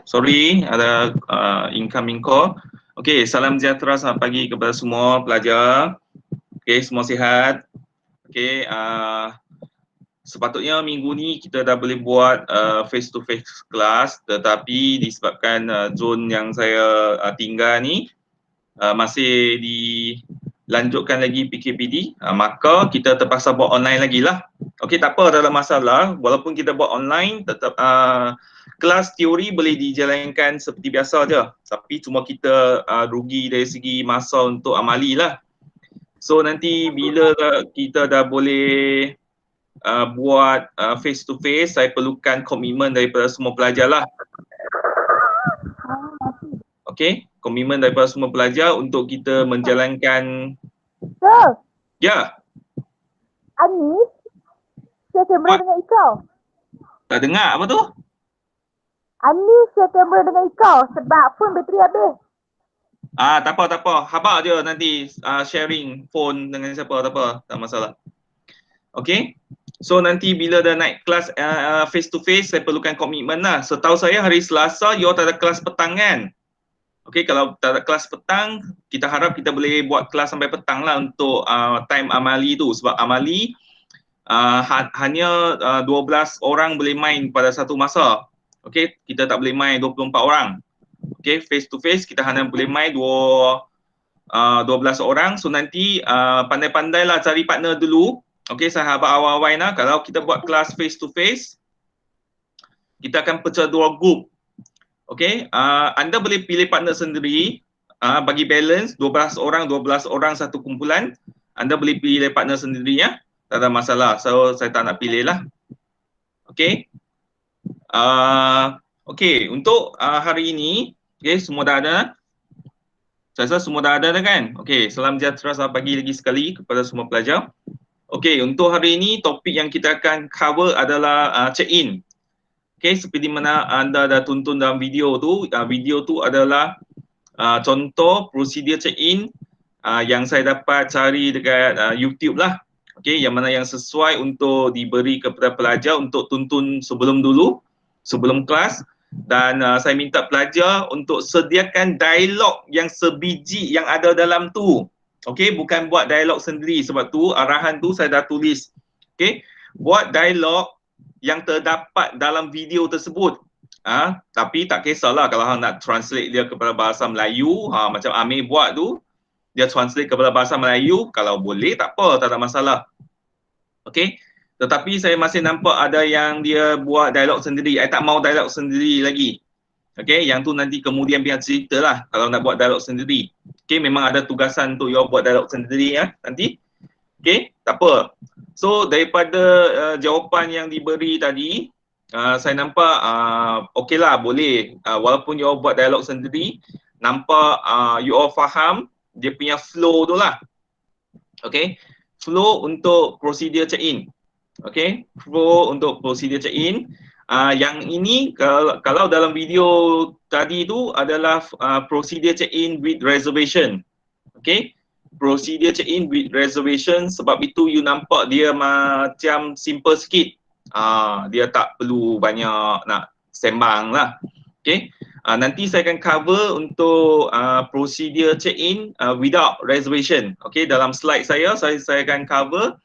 sorry ada incoming call. Okey, salam sejahtera, selamat pagi kepada semua pelajar. Okey, semua sihat. Okey, sepatutnya minggu ni kita dah boleh buat face to face kelas, tetapi disebabkan zon yang saya tinggal ni masih dilanjutkan lagi PKPD, maka kita terpaksa buat online lagi lah. Okey, tak apa, tak ada masalah. Walaupun kita buat online, tetap kelas teori boleh dijalankan seperti biasa je. Tapi cuma kita rugi dari segi masa untuk amali lah. So nanti bila kita dah boleh buat face to face, saya perlukan komitmen daripada semua pelajar lah. Okey, komitmen daripada semua pelajar untuk kita menjalankan. Sir, Ya, Anis, share kamera dengan Ikau. tak dengar apa tu? Anis share kamera dengan Ikau sebab phone bateri habis. Tak apa. Habaq je nanti sharing phone dengan siapa, tak apa, tak masalah. Okey. So nanti bila dah naik kelas face to face, saya perlukan komitmen lah. Setahu saya hari Selasa you tak ada kelas petang kan? Okey, kalau tak ada kelas petang, kita harap kita boleh buat kelas sampai petang lah untuk time amali tu. Sebab amali hanya 12 orang boleh main pada satu masa. Okey, kita tak boleh main 24 orang. Okey, face to face kita hanya boleh main 12 orang. So nanti pandai-pandailah cari partner dulu. Okey, sahabat awal-awal lah, kalau kita buat kelas face to face, kita akan pecah 2 group. Okey, anda boleh pilih partner sendiri, bagi balance 12 orang satu kumpulan. Anda boleh pilih partner sendiri ya. Tak ada masalah. So saya tak nak pilih lah. Okey. Okey, untuk hari ini, okey, semua dah ada. Saya rasa semua dah ada kan? Okey, salam sejahtera, selamat pagi lagi sekali kepada semua pelajar. Okey, untuk hari ini topik yang kita akan cover adalah check-in. Okey, seperti mana anda dah tonton dalam video tu adalah contoh prosedur check-in yang saya dapat cari dekat YouTube lah. Okey, yang mana yang sesuai untuk diberi kepada pelajar untuk tonton sebelum kelas. Dan saya minta pelajar untuk sediakan dialog yang sebiji yang ada dalam tu. Okey, bukan buat dialog sendiri, sebab tu arahan tu saya dah tulis. Okey, buat dialog yang terdapat dalam video tersebut. Tapi tak kisahlah kalau hang nak translate dia kepada bahasa Melayu, macam Amir buat tu, dia translate kepada bahasa Melayu, kalau boleh tak apa, tak ada masalah. Okey, tetapi saya masih nampak ada yang dia buat dialog sendiri. Saya tak mau dialog sendiri lagi. Okey, yang tu nanti kemudian biar cerita lah kalau nak buat dialog sendiri. Okey, memang ada tugasan untuk you buat dialog sendiri ya nanti. Okey, tak apa. So daripada jawapan yang diberi tadi, saya nampak okey lah, boleh. Walaupun you buat dialog sendiri, nampak you all faham dia punya flow tu lah. Okey, flow untuk prosedur check-in. Okey, flow untuk prosedur check-in. Yang ini kalau dalam video tadi tu adalah prosedur check-in with reservation. Okey, prosedur check-in with reservation, sebab itu you nampak dia macam simple sikit. Dia tak perlu banyak nak sembang lah. Okey, nanti saya akan cover untuk prosedur check-in without reservation. Okey, dalam slide saya akan cover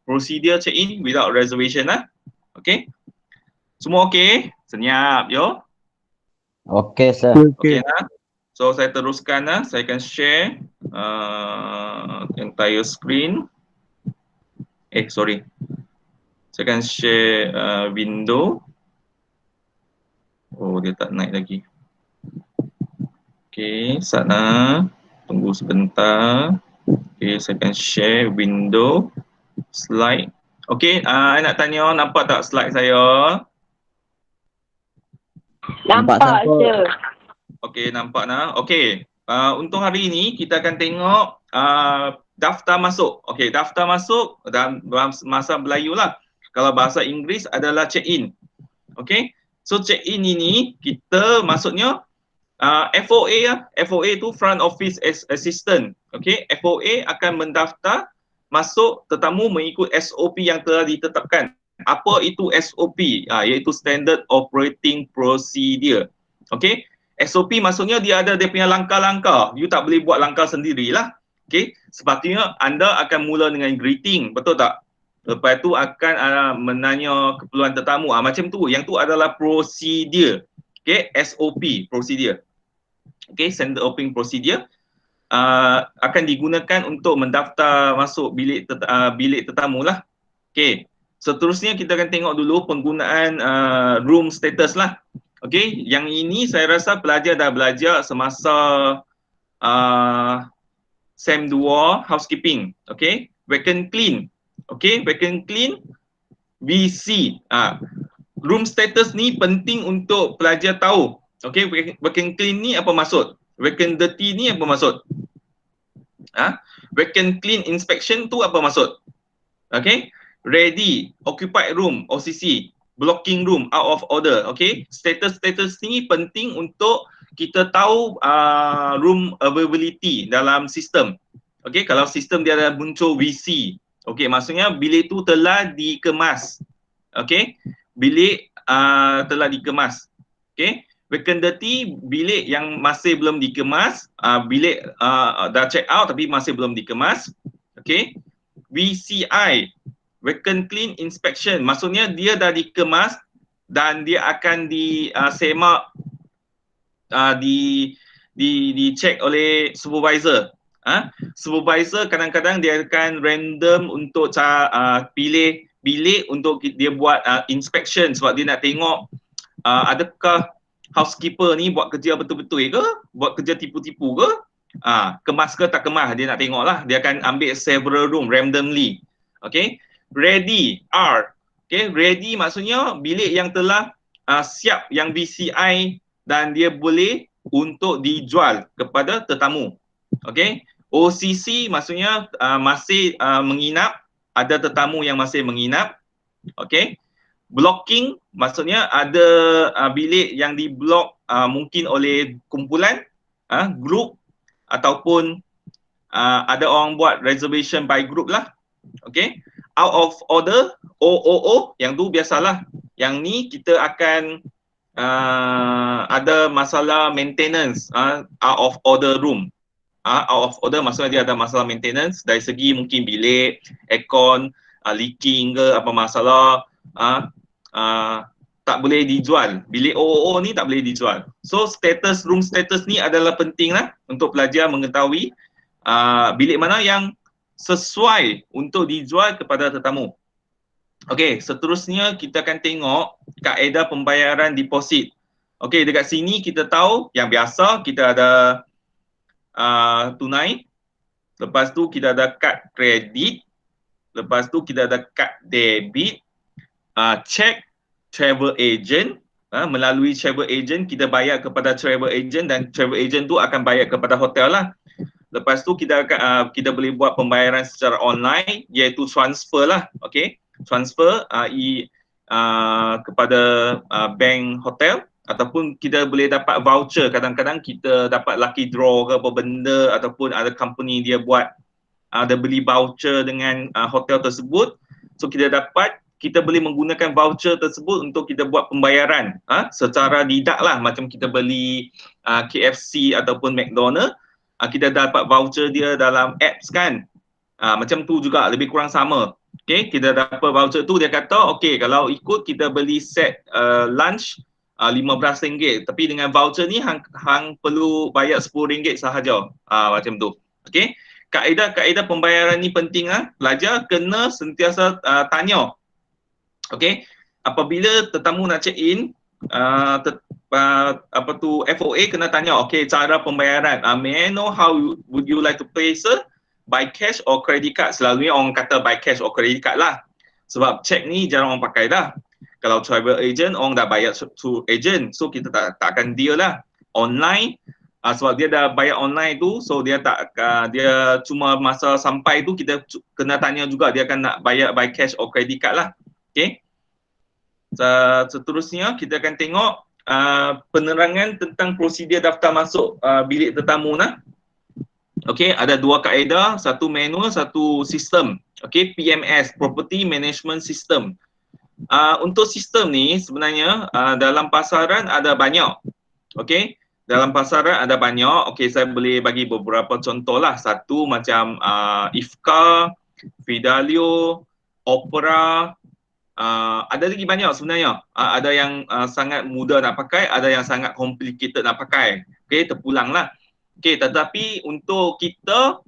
prosedur check-in without reservation lah. Okey. Semua okey? Senyap, yo. Okey, sir. Okey lah. So saya teruskan lah. Saya akan share entire screen. Sorry. Saya akan share window. Oh, dia tak naik lagi. Okey, sana. Tunggu sebentar. Okey, saya akan share window. Slide. Okey, I nak tanya, nampak tak slide saya? Nampak je. Okey, nampak nah. Okey. Untuk hari ini kita akan tengok daftar masuk. Okey, daftar masuk dalam bahasa Melayu lah. Kalau bahasa Inggeris adalah check-in. Okey. So check-in ini kita maksudnya FOA lah. FOA tu front office assistant. Okey, FOA akan mendaftar masuk tetamu mengikut SOP yang telah ditetapkan. Apa itu SOP? Iaitu Standard Operating Procedure. Okay, SOP maksudnya dia ada dia punya langkah-langkah. You tak boleh buat langkah sendirilah. Okay, sepatutnya anda akan mula dengan greeting, betul tak? Lepas tu akan menanya keperluan tetamu. Macam tu. Yang tu adalah prosedur. Okay, SOP, prosedur. Okay, standard operating procedure. Akan digunakan untuk mendaftar masuk bilik tetamu lah. Okay, seterusnya kita akan tengok dulu penggunaan room status lah. Okay, yang ini saya rasa pelajar dah belajar semasa SEM 2 housekeeping. Okay, vacant clean. Okay, vacant clean VC. Room status ni penting untuk pelajar tahu. Okay, vacant clean ni apa maksud? Vacant dirty ni apa maksud? Vacant clean inspection tu apa maksud? Okay, ready, occupied room, OCC, blocking room, out of order. Okay, status ni penting untuk kita tahu room availability dalam sistem. Okay, kalau sistem dia ada muncul VC, okay, maksudnya bilik tu telah dikemas. Okay, bilik telah dikemas. Okay, vacant dirty, bilik yang masih belum dikemas, bilik dah check out tapi masih belum dikemas. Okay, VCI, vacant clean inspection, maksudnya dia dah dikemas dan dia akan disemak, dicek oleh supervisor. Supervisor kadang-kadang dia akan random untuk pilih bilik untuk dia buat inspection sebab dia nak tengok adakah housekeeper ni buat kerja betul-betul ke, buat kerja tipu-tipu ke, kemas ke tak kemas, dia nak tengok lah. Dia akan ambil several room randomly. Okay, ready, R. Okay, ready maksudnya bilik yang telah siap, yang VCI dan dia boleh untuk dijual kepada tetamu. Okay, OCC maksudnya masih menginap, ada tetamu yang masih menginap. Okay, blocking maksudnya ada bilik yang diblok mungkin oleh kumpulan, group ataupun ada orang buat reservation by group lah. Okay, out of order, OOO, yang tu biasalah. Yang ni kita akan ada masalah maintenance, out of order room. Out of order maksudnya dia ada masalah maintenance dari segi mungkin bilik, aircon, leaking ke apa masalah, tak boleh dijual. Bilik OOO ni tak boleh dijual. So status, room status ni adalah penting lah untuk pelajar mengetahui bilik mana yang sesuai untuk dijual kepada tetamu. Okey, seterusnya kita akan tengok kaedah pembayaran deposit. Okey, dekat sini kita tahu yang biasa kita ada tunai, lepas tu kita ada kad kredit, lepas tu kita ada kad debit, cek, travel agent. Melalui travel agent kita bayar kepada travel agent dan travel agent tu akan bayar kepada hotel lah. Lepas tu kita boleh buat pembayaran secara online iaitu transfer lah. Okey, transfer kepada bank hotel, ataupun kita boleh dapat voucher. Kadang-kadang kita dapat lucky draw ke apa benda, ataupun ada company dia buat ada beli voucher dengan hotel tersebut. So kita boleh menggunakan voucher tersebut untuk kita buat pembayaran secara didak lah, macam kita beli KFC ataupun McDonald, kita dapat voucher dia dalam apps kan. Macam tu juga, lebih kurang sama. Okay, kita dapat voucher tu, dia kata okay, kalau ikut kita beli set lunch RM15, tapi dengan voucher ni hang perlu bayar RM10 sahaja. Macam tu. Okay, kaedah pembayaran ni penting lah. Pelajar kena sentiasa tanya. Okay, apabila tetamu nak check in, FOA kena tanya, okay, cara pembayaran. May I know how would you like to pay, sir? By cash or credit card? Selalunya orang kata by cash or credit card lah. Sebab check ni jarang orang pakai dah. Kalau travel agent, orang dah bayar to agent. So kita tak akan deal lah. Online, sebab dia dah bayar online tu, so dia dia cuma masa sampai tu kita kena tanya juga dia akan nak bayar by cash or credit card lah. Okay. Seterusnya kita akan tengok penerangan tentang prosedur daftar masuk bilik tetamu lah. Okay, ada dua kaedah, satu manual, satu sistem. Okay, PMS, Property Management System. Untuk sistem ni sebenarnya dalam pasaran ada banyak. Okey, dalam pasaran ada banyak. Okey, saya boleh bagi beberapa contoh lah. Satu macam Ifka, Fidelio, Opera, ada lagi banyak sebenarnya. Ada yang sangat mudah nak pakai, ada yang sangat complicated nak pakai. Okey, terpulang lah. Okey, tetapi untuk kita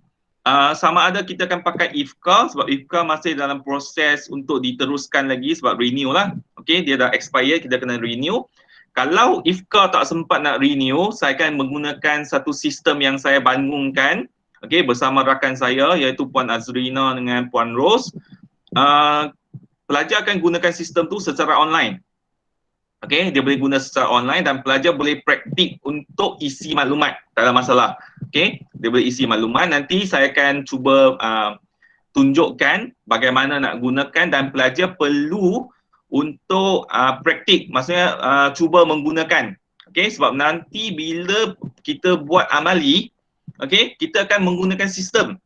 sama ada kita akan pakai Ifka sebab Ifka masih dalam proses untuk diteruskan lagi sebab renew lah. Okey, dia dah expire, kita kena renew. Kalau Ifka tak sempat nak renew, saya akan menggunakan satu sistem yang saya bangunkan, okey, bersama rakan saya iaitu Puan Azrina dengan Puan Rose. Pelajar akan gunakan sistem tu secara online. Okey, dia boleh guna secara online dan pelajar boleh praktik untuk isi maklumat, tak ada masalah. Okey, dia boleh isi maklumat. Nanti saya akan cuba tunjukkan bagaimana nak gunakan dan pelajar perlu untuk praktik, maksudnya cuba menggunakan. Okey, sebab nanti bila kita buat amali, okey, kita akan menggunakan sistem.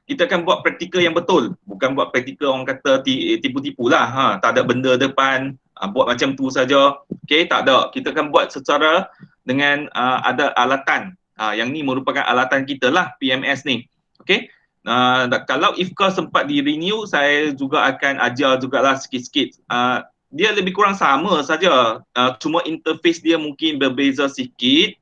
Kita akan buat praktikal yang betul, bukan buat praktikal orang kata tipu-tipu lah. Tak ada benda depan, buat macam tu saja. Okey, tak ada. Kita akan buat secara dengan ada alatan. Yang ni merupakan alatan kita lah, PMS ni. Okey. Kalau Ifka sempat di renew, saya juga akan ajar jugalah sikit-sikit. Dia lebih kurang sama saja, cuma interface dia mungkin berbeza sikit,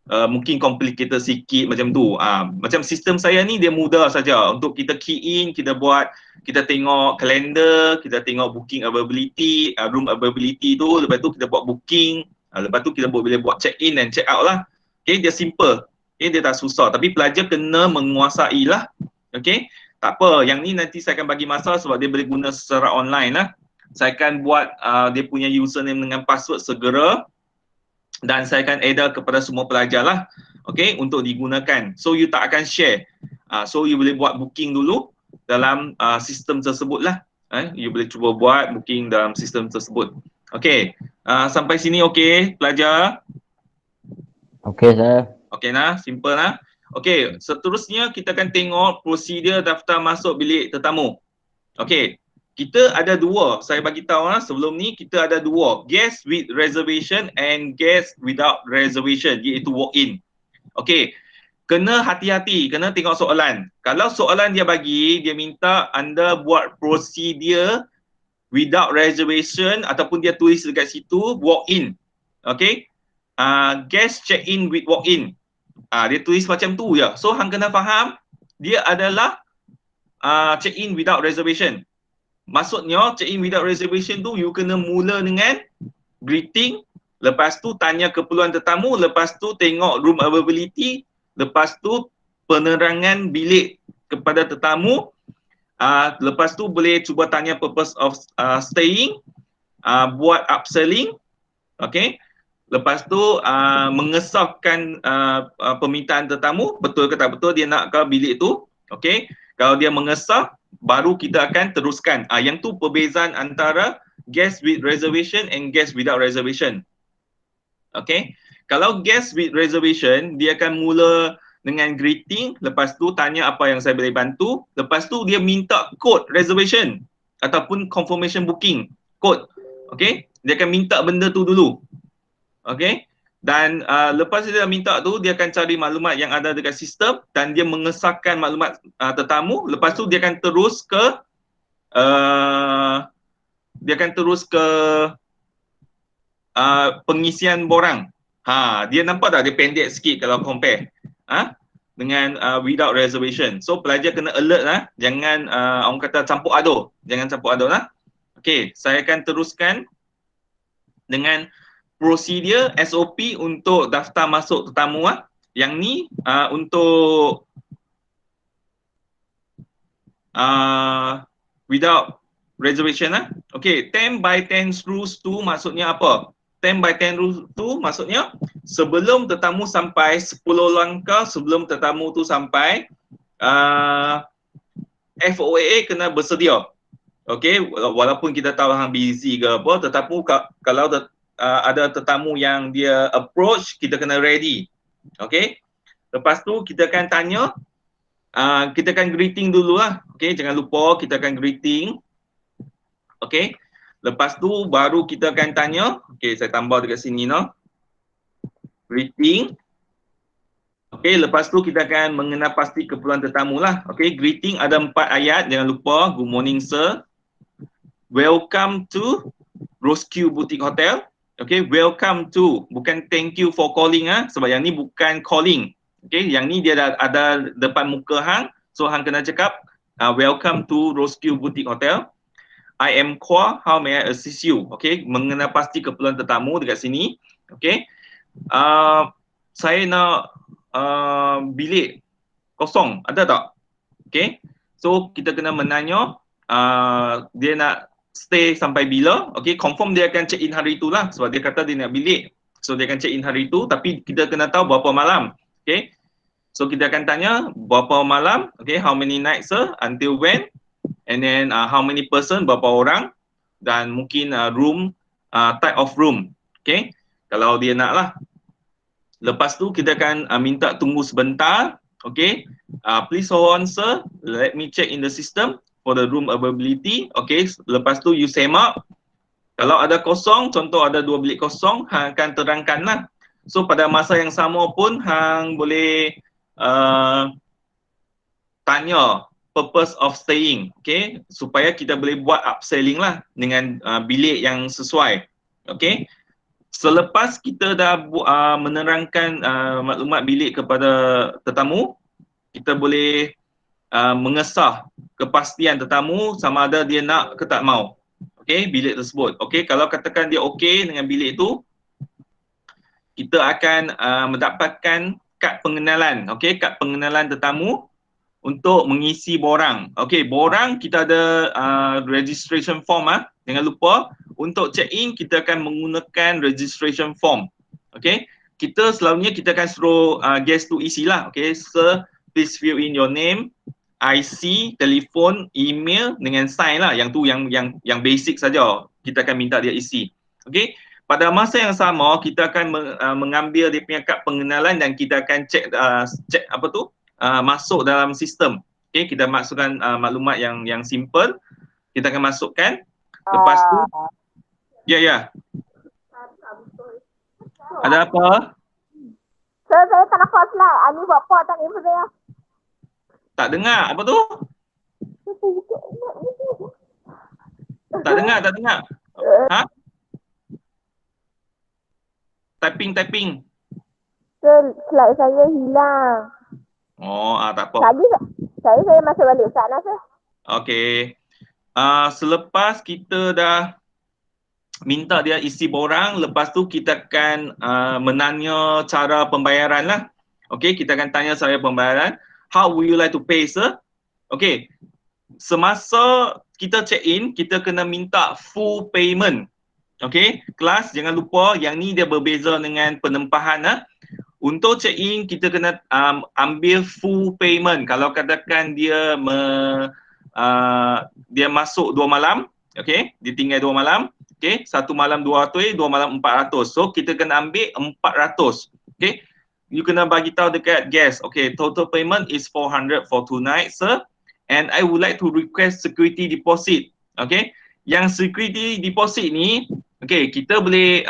mungkin complicated sikit macam tu. Macam sistem saya ni dia mudah saja untuk kita key in, kita buat, kita tengok kalender, kita tengok booking availability, room availability tu, lepas tu kita buat booking, lepas tu kita boleh buat check in dan check out lah. Okay, dia simple. Okay, dia tak susah. Tapi pelajar kena menguasai lah. Okay, tak apa. Yang ni nanti saya akan bagi masa sebab dia boleh guna secara online lah. Saya akan buat dia punya username dengan password segera dan saya akan edit kepada semua pelajar lah. Okay, untuk digunakan. So, you tak akan share. So, you boleh buat booking dulu dalam sistem tersebut lah. You boleh cuba buat booking dalam sistem tersebut. Okay, sampai sini okay, pelajar? Okey, sir. Okey nah, simple nah. Okey, seterusnya kita akan tengok prosedur daftar masuk bilik tetamu. Okey, kita ada dua. Saya bagi tahu lah sebelum ni kita ada dua, guest with reservation and guest without reservation, iaitu walk-in. Okey, kena hati-hati, kena tengok soalan. Kalau soalan dia bagi, dia minta anda buat prosedur without reservation ataupun dia tulis dekat situ walk-in. Okey. Guest check in with walk in. Dia tulis macam tu je. So hang kena faham dia adalah check in without reservation. Maksudnya check in without reservation tu you kena mula dengan greeting, lepas tu tanya keperluan tetamu, lepas tu tengok room availability, lepas tu penerangan bilik kepada tetamu, lepas tu boleh cuba tanya purpose of staying, buat upselling, okay. Lepas tu mengesahkan permintaan tetamu, betul ke tak betul dia nak ke bilik tu. Okey. Kalau dia mengesah, baru kita akan teruskan. Yang tu perbezaan antara guest with reservation and guest without reservation. Okey. Kalau guest with reservation, dia akan mula dengan greeting, lepas tu tanya apa yang saya boleh bantu, lepas tu dia minta code reservation ataupun confirmation booking code. Okey. Dia akan minta benda tu dulu. Okey, dan lepas dia dah minta tu, dia akan cari maklumat yang ada dekat sistem dan dia mengesahkan maklumat tetamu. Lepas tu dia akan terus ke pengisian borang. Dia nampak tak dia pendek sikit kalau compare dengan without reservation. So pelajar kena alert lah, jangan orang kata campur aduk. Jangan campur aduk lah. Okey, saya akan teruskan dengan prosedur SOP untuk daftar masuk tetamu lah. Yang ni untuk without reservation lah. Okay, 10 by 10 rules tu maksudnya apa? 10 by 10 rules tu maksudnya sebelum tetamu sampai 10 langkah sebelum tetamu tu sampai, FOAA kena bersedia. Okay, walaupun kita tahu hang busy ke apa, tetapi kalau ada tetamu yang dia approach, kita kena ready. Okay. Lepas tu kita akan tanya, kita akan greeting dulu lah. Okay, jangan lupa kita akan greeting. Okay. Lepas tu baru kita akan tanya. Okay, saya tambah dekat sini no. Greeting. Okay, lepas tu kita akan mengenal pasti keperluan tetamu lah. Okay, greeting ada 4 ayat. Jangan lupa. Good morning sir. Welcome to Roseque Boutique Hotel. Okay, welcome to. Bukan thank you for calling sebab yang ni bukan calling. Okay, yang ni dia ada depan muka hang. So hang kena cakap welcome to Roseque Boutique Hotel. I am Kwa, how may I assist you? Okay, mengenal pasti keperluan tetamu dekat sini. Okay, saya nak bilik kosong, ada tak? Okay, so kita kena menanya dia nak stay sampai bila. Okay, confirm dia akan check in hari tu lah sebab dia kata dia nak bilik. So dia akan check in hari tu, tapi kita kena tahu berapa malam. Okay, so kita akan tanya berapa malam. Okay, how many nights sir, until when? And then how many person, berapa orang, dan mungkin room, type of room. Okay, kalau dia nak lah. Lepas tu kita akan minta tunggu sebentar. Okay, please hold on sir, let me check in the system for the room availability. Okay, lepas tu you semak. Kalau ada kosong, contoh ada 2 bilik kosong, hang akan terangkan lah. So pada masa yang sama pun hang boleh tanya purpose of staying, okay, supaya kita boleh buat upselling lah dengan bilik yang sesuai. Okay, selepas kita dah menerangkan maklumat bilik kepada tetamu, kita boleh mengesah kepastian tetamu sama ada dia nak ke tak mau. Okay, bilik tersebut. Okay, kalau katakan dia okay dengan bilik tu, kita akan mendapatkan kad pengenalan. Okay, kad pengenalan tetamu untuk mengisi borang. Okay, borang kita ada registration form. Jangan lupa untuk check in kita akan menggunakan registration form. Okay, kita selalunya kita akan suruh guest tu isi lah. Okay, sir, please fill in your name, IC, telefon, email dengan sign lah. Yang tu yang basic saja kita akan minta dia isi. Okay, pada masa yang sama kita akan mengambil dia punya kad pengenalan dan kita akan check apa tu? Masuk dalam sistem. Okay, kita masukkan maklumat yang simple. Kita akan masukkan. Lepas tu, ya. Ada apa? Sir, saya tak nampak slide. Ani buat apa tak info saya? Tak dengar. Apa tu? Tak dengar. Ha? Typing. Sir, slide saya hilang. Oh, tak apa. Tadi saya masuk balik Ustaz lah sir. Okey. Selepas kita dah minta dia isi borang, lepas tu kita akan menanya cara pembayaran lah. Okey, kita akan tanya cara pembayaran. How would you like to pay sir? Okey. Semasa kita check in, kita kena minta full payment. Okey, kelas jangan lupa yang ni dia berbeza dengan penempahan . Untuk check in kita kena ambil full payment. Kalau katakan dia dia masuk 2 malam, okey, dia tinggal 2 malam, okey, 1 malam 200, 2 malam 400. So kita kena ambil 400. Okey. You kena bagi tahu dekat guest, okey, total payment is 400 for 2 nights sir, and I would like to request security deposit. Okey. Yang security deposit ni, okey, kita boleh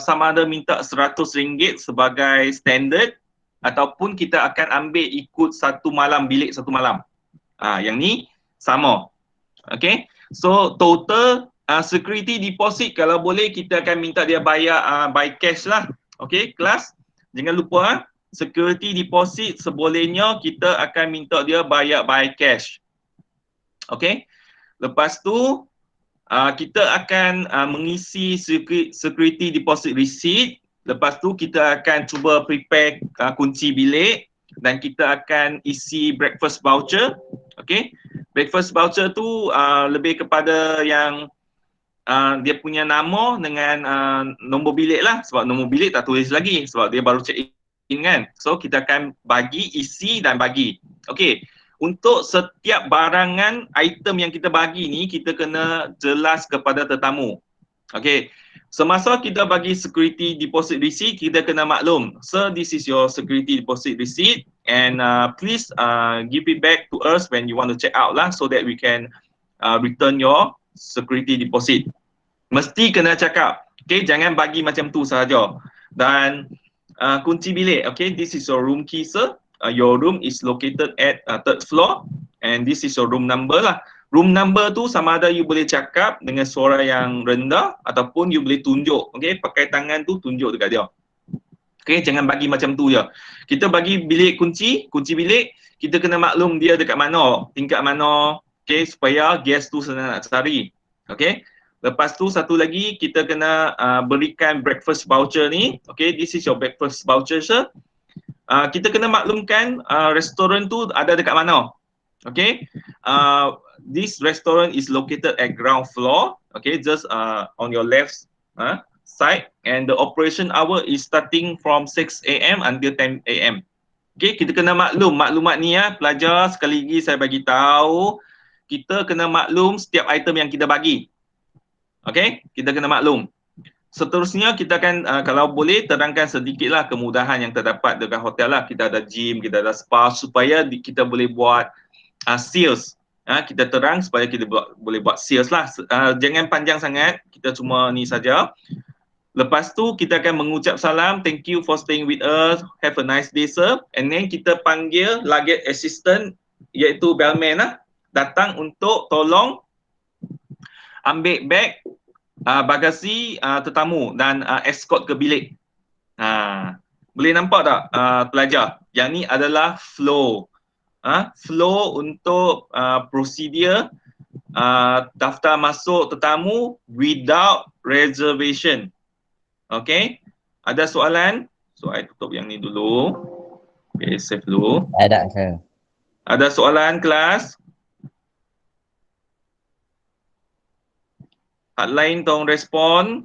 sama ada minta RM100 sebagai standard ataupun kita akan ambil ikut 1 malam, bilik 1 malam. Yang ni sama. Okey. So total security deposit kalau boleh kita akan minta dia bayar by cash lah. Okey, kelas. Jangan lupa security deposit sebolehnya kita akan minta dia bayar by cash. Okey. Lepas tu kita akan mengisi security deposit receipt. Lepas tu kita akan cuba prepare kunci bilik dan kita akan isi breakfast voucher. Okay, breakfast voucher tu lebih kepada yang dia punya nama dengan nombor bilik lah, sebab nombor bilik tak tulis lagi sebab dia baru check in kan. So kita akan bagi, isi dan bagi. Okay, untuk setiap barangan item yang kita bagi ni kita kena jelas kepada tetamu. Okay, semasa kita bagi security deposit receipt kita kena maklum, sir, this is your security deposit receipt and please give it back to us when you want to check out lah, so that we can return your security deposit. Mesti kena cakap. Okay, jangan bagi macam tu sahaja. Dan kunci bilik. Okay, this is your room key, sir. Your room is located at third floor. And this is your room number lah. Room number tu sama ada you boleh cakap dengan suara yang rendah ataupun you boleh tunjuk. Okay, pakai tangan tu tunjuk dekat dia. Okay, jangan bagi macam tu je. Kita bagi bilik kunci bilik, kita kena maklum dia dekat mana, tingkat mana. Okay, supaya guest tu senang nak cari. Okay. Lepas tu satu lagi kita kena berikan breakfast voucher ni. Okay, this is your breakfast voucher, sir. Kita kena maklumkan restoran tu ada dekat mana. Okay, this restaurant is located at ground floor. Okay, just on your left side, and the operation hour is starting from 6 AM until 10 AM. Okay, kita kena maklumat ni ya, pelajar. Sekali lagi saya bagi tahu, kita kena maklum setiap item yang kita bagi. Okay, kita kena maklum. Seterusnya kita akan kalau boleh terangkan sedikitlah kemudahan yang terdapat dekat hotel lah. Kita ada gym, kita ada spa supaya kita boleh buat sales. Kita terang supaya kita boleh buat sales lah. Jangan panjang sangat, kita cuma ni saja. Lepas tu kita akan mengucap salam, thank you for staying with us, have a nice day, sir. And then kita panggil luggage assistant iaitu bellman lah, datang untuk tolong ambil beg, bagasi tetamu dan escort ke bilik. Boleh nampak tak pelajar? Yang ni adalah flow. Flow untuk prosedur daftar masuk tetamu without reservation. Okay, ada soalan? So I tutup yang ni dulu. Okay, save dulu. Ada, sir. Ada soalan kelas? Hotline tolong respon.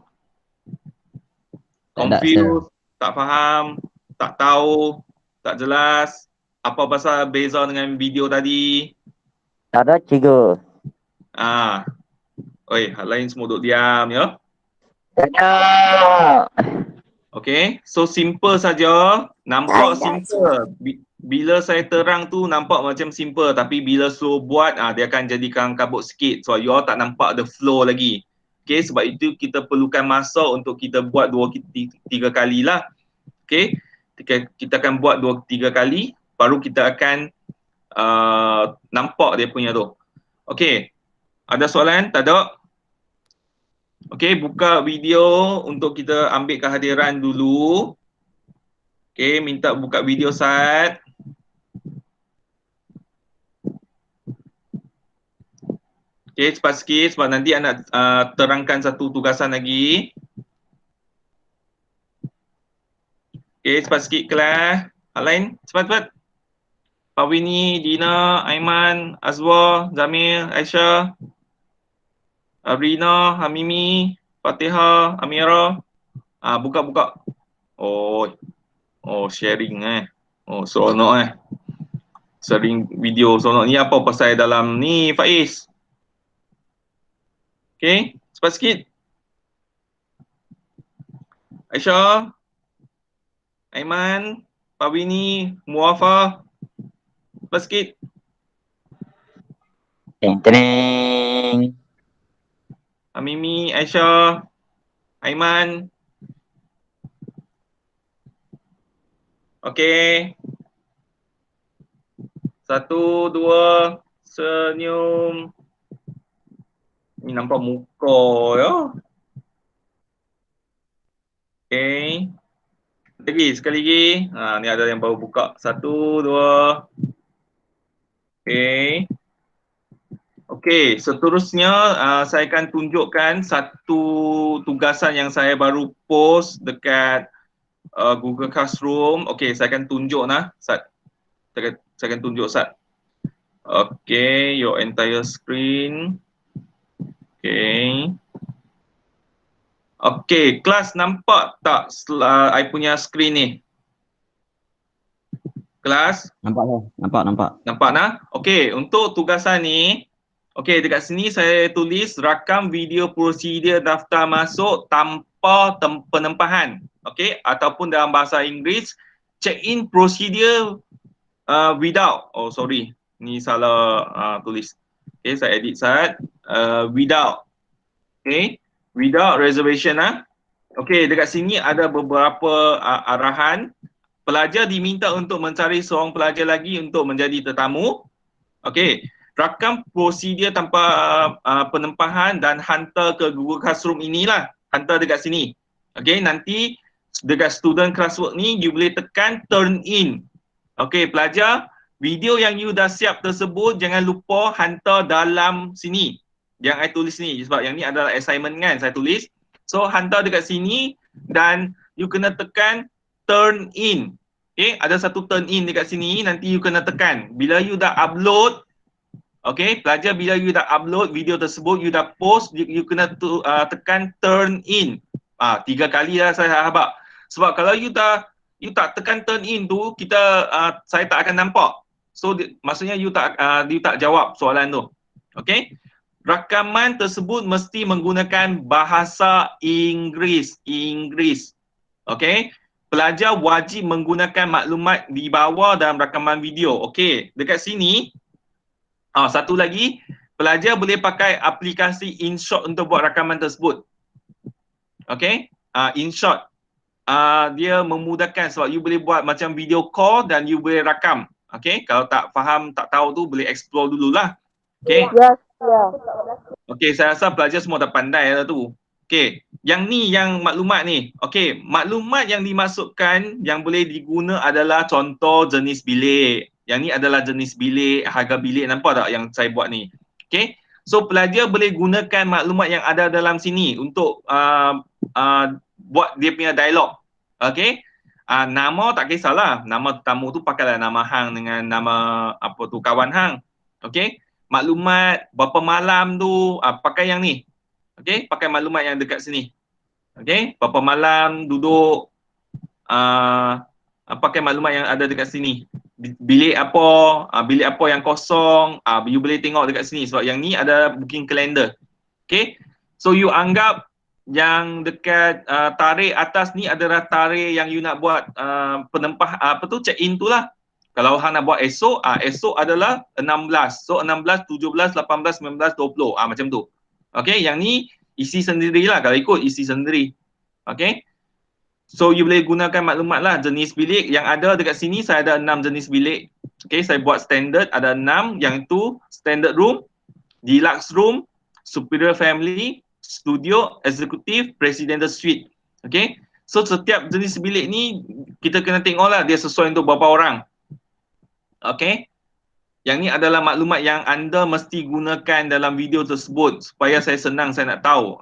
Confused, tak faham, tak tahu, tak jelas. Apa pasal beza dengan video tadi? Ada, cikgu. Oi, hotline semua duduk diam ya. Ada. Okay, so simple saja. Nampak simple. Bila saya terang tu nampak macam simple, tapi bila suruh buat dia akan jadikan kabut sikit. So you all tak nampak the flow lagi. Okay, sebab itu kita perlukan masa untuk kita buat 2-3 kali lah. Okay, kita akan buat 2-3 kali, baru kita akan nampak dia punya tu. Okay, ada soalan? Tak ada? Okay, buka video untuk kita ambil kehadiran dulu. Okay, minta buka video Sat. Okay, cepat sikit sebab nanti anak terangkan satu tugasan lagi. Okay, cepat sikit kelas. Hotline, cepat-cepat. Pak Winnie, Dina, Aiman, Azwar, Zamir, Aisyah, Rina, Hamimi, Fatihah, Amira. Buka-buka. Oh, sharing Oh, seronok Sharing video seronok. Ni apa pasal dalam ni, Faiz? Okay, cepat sikit. Aisyah, Aiman, Pak Winnie, Muafah. Cepat sikit. Teng-teng. Amimi, Aisyah, Aiman. Okay. 1, 2, senyum. Ni nampak muka ya. Okay. Sekali lagi. Ni ada yang baru buka. 1, 2. Okay. Okay, seterusnya saya akan tunjukkan satu tugasan yang saya baru post dekat Google Classroom. Okay, saya akan tunjuk Sat. Saya akan tunjuk Sat. Okay, your entire screen. Okay. Okay, kelas nampak tak I punya screen ni? Kelas? Nampak. Nampak nah? Okay, untuk tugasan ni, okay, dekat sini saya tulis rakam video prosedur daftar masuk tanpa penempahan. Okay, ataupun dalam bahasa Inggeris, check in procedure without. Oh, sorry. Ni salah tulis. Okay, saya edit saat. Without. Okay. without reservation Okey, dekat sini ada beberapa arahan. Pelajar diminta untuk mencari seorang pelajar lagi untuk menjadi tetamu. Okey, rakam prosedur tanpa penempahan dan hantar ke Google Classroom inilah. Hantar dekat sini. Okey, nanti dekat student classwork ni you boleh tekan turn in. Okey, pelajar, video yang you dah siap tersebut jangan lupa hantar dalam sini. Yang I tulis ni sebab yang ni adalah assignment kan saya tulis. So hantar dekat sini dan you kena tekan turn in. Okay, ada satu turn in dekat sini, nanti you kena tekan. Bila you dah upload, okay, pelajar bila you dah upload video tersebut, you dah post, you kena tekan turn in. 3 kali lah saya harap. Sebab kalau you tak tekan turn in tu, saya tak akan nampak. So maksudnya you tak jawab soalan tu. Okay. Rakaman tersebut mesti menggunakan bahasa Inggeris. Okey. Pelajar wajib menggunakan maklumat di bawah dalam rakaman video. Okey, dekat sini satu lagi, pelajar boleh pakai aplikasi InShot untuk buat rakaman tersebut. Okey, InShot dia memudahkan sebab you boleh buat macam video call dan you boleh rakam. Okey, kalau tak faham, tak tahu tu boleh explore dululah. Okey. Yes, yeah. Okey, saya rasa pelajar semua dah pandai lah tu. Okey, yang ni yang maklumat ni. Okey, maklumat yang dimasukkan yang boleh diguna adalah contoh jenis bilik. Yang ni adalah jenis bilik, harga bilik, nampak tak yang saya buat ni. Okey, so pelajar boleh gunakan maklumat yang ada dalam sini untuk buat dia punya dialog. Okey, nama tak kisahlah. Nama tetamu tu pakailah nama hang dengan nama kawan hang. Okey. Maklumat berapa malam tu pakai yang ni. Okey, pakai maklumat yang dekat sini. Okey, berapa malam duduk pakai maklumat yang ada dekat sini. Bilik apa yang kosong, you boleh tengok dekat sini sebab yang ni ada booking calendar. Okey. So you anggap yang dekat tarikh atas ni adalah tarikh yang you nak buat penempah check in tu lah. Kalau hang nak buat esok, esok adalah 16. So 16, 17, 18, 19, 20. Macam tu. Okey, yang ni isi sendirilah. Kalau ikut isi sendiri. Okey. So you boleh gunakan maklumat lah jenis bilik yang ada dekat sini. Saya ada 6 jenis bilik. Okey, saya buat standard ada 6. Yang itu standard room, deluxe room, superior family, studio, executive, presidential suite. Okey. So setiap jenis bilik ni kita kena tengoklah dia sesuai untuk berapa orang. Okey. Yang ni adalah maklumat yang anda mesti gunakan dalam video tersebut supaya saya senang, saya nak tahu.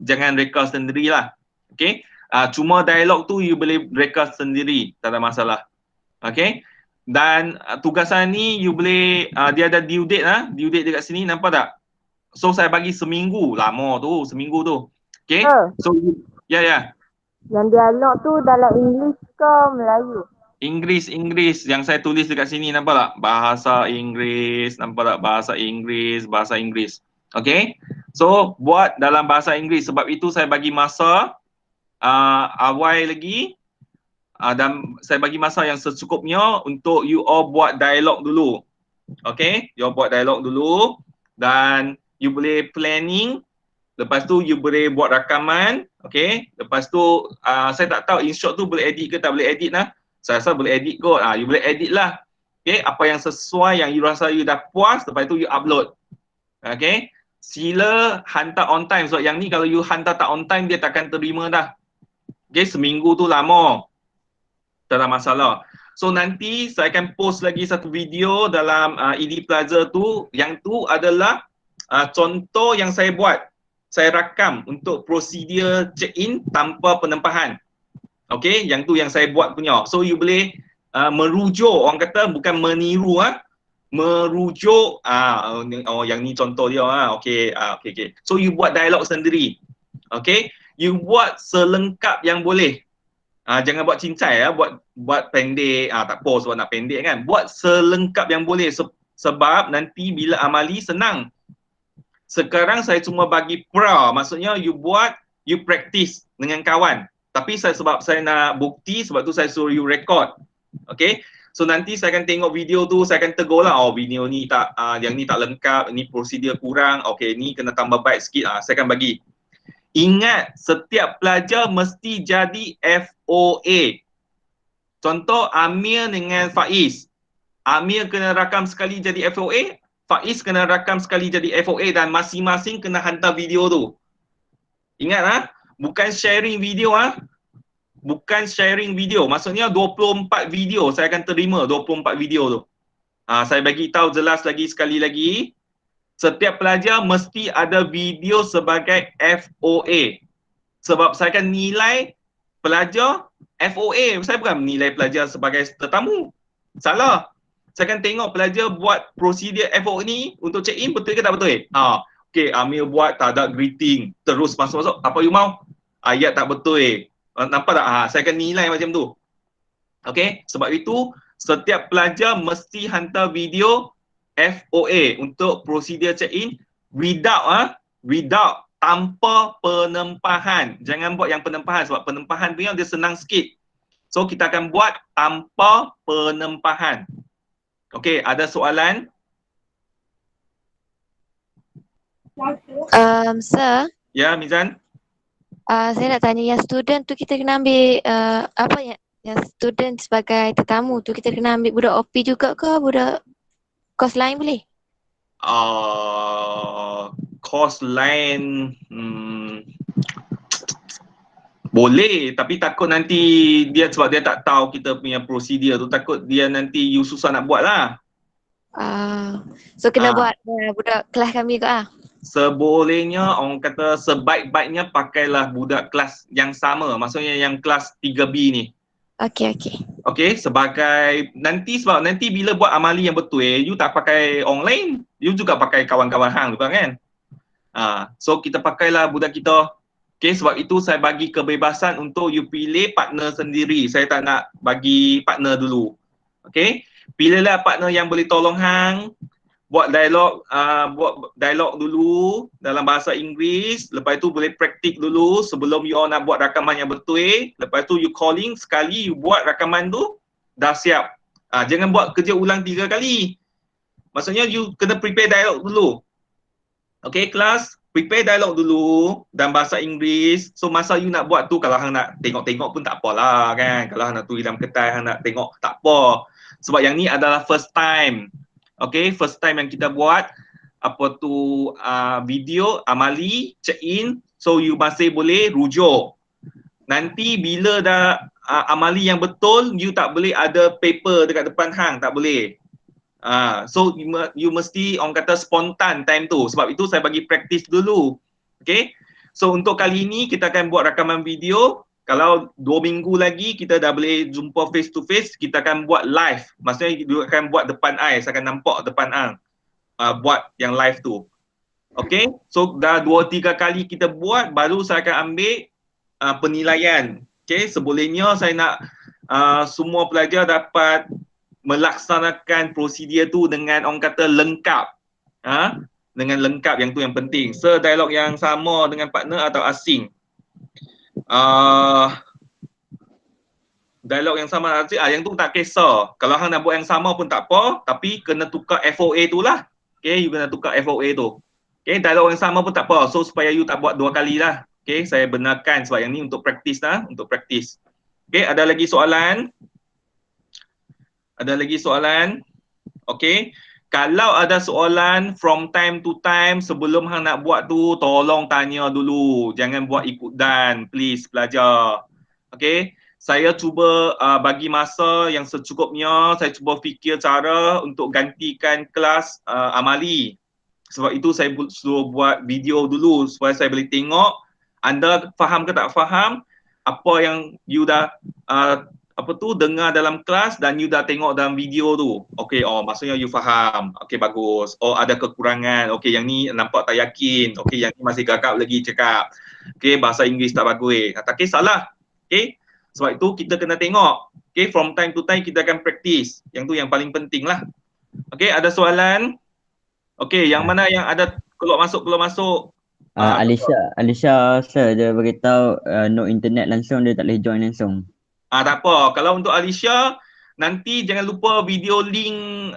Jangan reka sendirilah. Okey. Cuma dialog tu you boleh reka sendiri, tak ada masalah. Okey. Dan tugasan ni you boleh dia ada due date due date dekat sini, nampak tak? So saya bagi seminggu, lama tu, seminggu tu. Okey. So ya. Yang dialog tu dalam English ke Melayu? Inggeris yang saya tulis dekat sini, nampak tak? Bahasa Inggeris, nampak tak? Bahasa Inggeris. Okey. So buat dalam bahasa Inggeris, sebab itu saya bagi masa awal lagi dan saya bagi masa yang secukupnya untuk you all buat dialog dulu. Okey, you all buat dialog dulu dan you boleh planning. Lepas tu you boleh buat rakaman. Okey, lepas tu saya tak tahu InShot tu boleh edit ke tak boleh edit lah. Saya rasa boleh edit kot. You boleh edit lah. Okay, apa yang sesuai yang you rasa you dah puas, lepas tu you upload. Okay, sila hantar on time. Sebab yang ni kalau you hantar tak on time, dia takkan terima dah. Okay, seminggu tu lama. Tak ada masalah. So nanti saya akan post lagi satu video dalam ED Plaza tu. Yang tu adalah contoh yang saya buat. Saya rakam untuk prosedur check-in tanpa penempahan. Okey, yang tu yang saya buat punya. So you boleh merujuk, orang kata bukan meniru merujuk yang ni contoh dia okey. So you buat dialog sendiri. Okey, you buat selengkap yang boleh. Jangan buat cincai buat pendek, tak apa sebab nak pendek kan. Buat selengkap yang boleh sebab nanti bila amali senang. Sekarang saya cuma bagi maksudnya you buat, you practice dengan kawan. Tapi sebab saya nak bukti, sebab tu saya suruh you record. Okay. So nanti saya akan tengok video tu, saya akan tegur lah. Video ni yang ni tak lengkap, ni prosedur kurang. Okay, ni kena tambah baik sikit. Saya akan bagi. Ingat, setiap pelajar mesti jadi FOA. Contoh Amir dengan Faiz. Amir kena rakam sekali jadi FOA, Faiz kena rakam sekali jadi FOA dan masing-masing kena hantar video tu. Ingat bukan sharing video bukan sharing video. Maksudnya 24 video saya akan terima 24 video tu. Saya bagi tahu jelas lagi sekali lagi. Setiap pelajar mesti ada video sebagai FOA. Sebab saya akan nilai pelajar FOA. Saya bukan menilai pelajar sebagai tetamu. Salah. Saya akan tengok pelajar buat prosedur FOA ni untuk check in betul ke tak betul. Okay, Amir buat tak ada greeting. Terus masuk-masuk. Apa you mau? Ayat tak betul Nampak tak? Saya akan nilai macam tu. Okay, sebab itu setiap pelajar mesti hantar video FOA untuk prosedur check-in without tanpa penempahan. Jangan buat yang penempahan sebab penempahan punya dia senang sikit. So kita akan buat tanpa penempahan. Okey, ada soalan? Sir, Ya, Mizan. saya nak tanya yang student tu kita kena ambil yang student sebagai tetamu tu kita kena ambil budak OP juga ke budak kos lain boleh? Kos lain boleh, tapi takut nanti dia sebab dia tak tahu kita punya prosedur tu, takut dia nanti you susah nak buat lah. So kena buat budak kelas kami ke Sebolehnya orang kata sebaik-baiknya pakailah budak kelas yang sama, maksudnya yang kelas 3B ni. Okey, sebagai sebab nanti bila buat amali yang betul you tak pakai online, you juga pakai kawan-kawan hang juga kan. So kita pakailah budak kita. Okey, sebab itu saya bagi kebebasan untuk you pilih partner sendiri. Saya tak nak bagi partner dulu. Okey, pilihlah partner yang boleh tolong hang. Buat dialog dulu dalam bahasa Inggeris, lepas tu boleh praktik dulu sebelum you all nak buat rakaman yang betul. Lepas tu you calling sekali you buat rakaman tu dah siap. Jangan buat kerja ulang 3 kali. Maksudnya you kena prepare dialog dulu. Okay, kelas prepare dialog dulu dalam bahasa Inggeris. So masa you nak buat tu, kalau hang nak tengok-tengok pun tak apalah kan. Kalau hang nak tulis dalam kertas, hang nak tengok tak apa. Sebab yang ni adalah first time. Okay, first time yang kita buat video amali check in, so you masih boleh rujuk. Nanti bila dah amali yang betul, you tak boleh ada paper dekat depan hang, tak boleh. So you mesti orang kata spontan time tu. Sebab itu saya bagi praktis dulu. Okay, so untuk kali ini kita akan buat rakaman video. Kalau 2 minggu lagi kita dah boleh jumpa face to face, kita akan buat live. Maksudnya dia akan buat depan eye, saya akan nampak depan hang. Buat yang live tu. Okay, so dah 2-3 kali kita buat, baru saya akan ambil penilaian. Okay, sebolehnya saya nak semua pelajar dapat melaksanakan prosedur tu dengan orang kata lengkap. Dengan lengkap, yang tu yang penting. Dialog yang sama dengan partner atau asing. Dialog yang sama yang tu tak kisah. Kalau hang nak buat yang sama pun tak apa, tapi kena tukar FOA tu lah. Okay, you kena tukar FOA tu. Okay, dialog yang sama pun tak apa. So supaya you tak buat 2 kali lah. Okay, saya benarkan sebab yang ni untuk praktis lah, untuk praktis. Okay, ada lagi soalan? Ada lagi soalan? Okay. Kalau ada soalan from time to time sebelum hang nak buat tu, tolong tanya dulu. Jangan buat ikut dan, please pelajar. Okay, saya cuba bagi masa yang secukupnya. Saya cuba fikir cara untuk gantikan kelas amali. Sebab itu saya suruh buat video dulu supaya saya boleh tengok anda faham ke tak faham apa yang you dah dengar dalam kelas dan you dah tengok dalam video tu. Okey, maksudnya you faham. Okey, bagus. Ada kekurangan. Okey, yang ni nampak tak yakin. Okey, yang ni masih gagap lagi cakap. Okey, bahasa Inggeris tak bagus. Tak salah. Okey, sebab itu kita kena tengok. Okey, from time to time kita akan praktis. Yang tu yang paling penting lah. Okey, ada soalan? Okey, yang mana yang ada keluar masuk? Alisha sir dia beritahu no internet langsung, dia tak boleh join langsung. Tak apa. Kalau untuk Alisha, nanti jangan lupa video link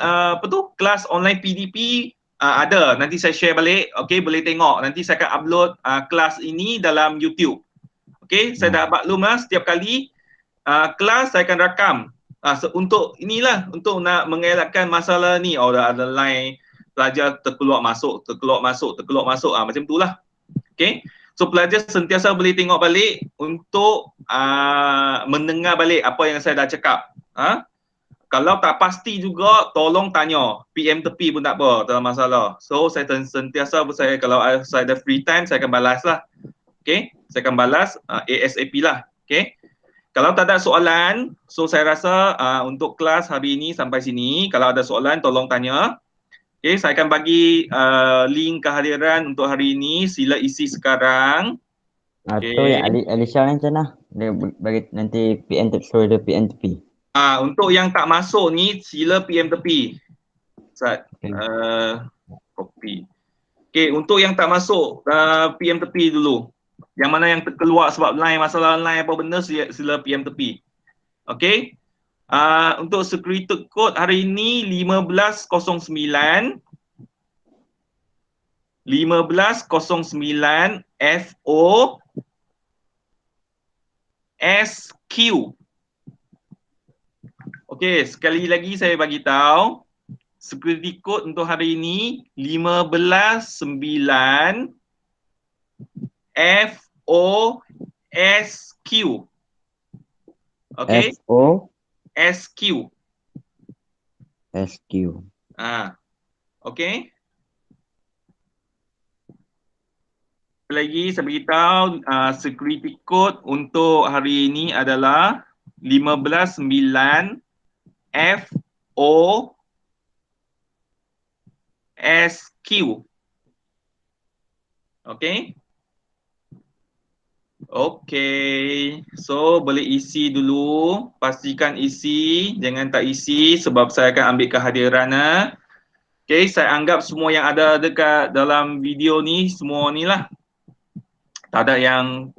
kelas online PDP ada, nanti saya share balik. Okay, boleh tengok. Nanti saya akan upload kelas ini dalam YouTube. Okay, saya dah maklum lah setiap kali kelas saya akan rakam. Untuk inilah, untuk nak mengelakkan masalah ni. Ada line pelajar terkeluar masuk, macam tu lah. Okay, so pelajar sentiasa boleh tengok balik untuk mendengar balik apa yang saya dah cakap. Kalau tak pasti juga, tolong tanya. PM tepi pun tak apa, tak ada masalah. So, saya sentiasa, kalau saya ada free time, saya akan balas lah. Okay, saya akan balas ASAP lah. Okay, kalau tak ada soalan, so saya rasa untuk kelas hari ini sampai sini. Kalau ada soalan, tolong tanya. Okay, saya akan bagi link kehadiran untuk hari ini. Sila isi sekarang. Tu yang Alisha macam mana? Dia bagi nanti PM suruh dia PM tepi. Untuk yang tak masuk ni, sila PM tepi. Copy. Okay, untuk yang tak masuk, PM tepi dulu. Yang mana yang terkeluar sebab line, masalah line apa benda, sila PM tepi. Okay. Untuk security code hari ini 1509 FO SQ. Okey, sekali lagi saya bagi tahu. Security code untuk hari ini 1509 FOSQ. Okey? SQ. Okey. Lagi saya beritahu security code untuk hari ini adalah 1509 FOSQ. Okey. Okey. So boleh isi dulu, pastikan isi, jangan tak isi sebab saya akan ambil kehadiran. Okey, saya anggap semua yang ada dekat dalam video ni semua ni lah. Tak ada yang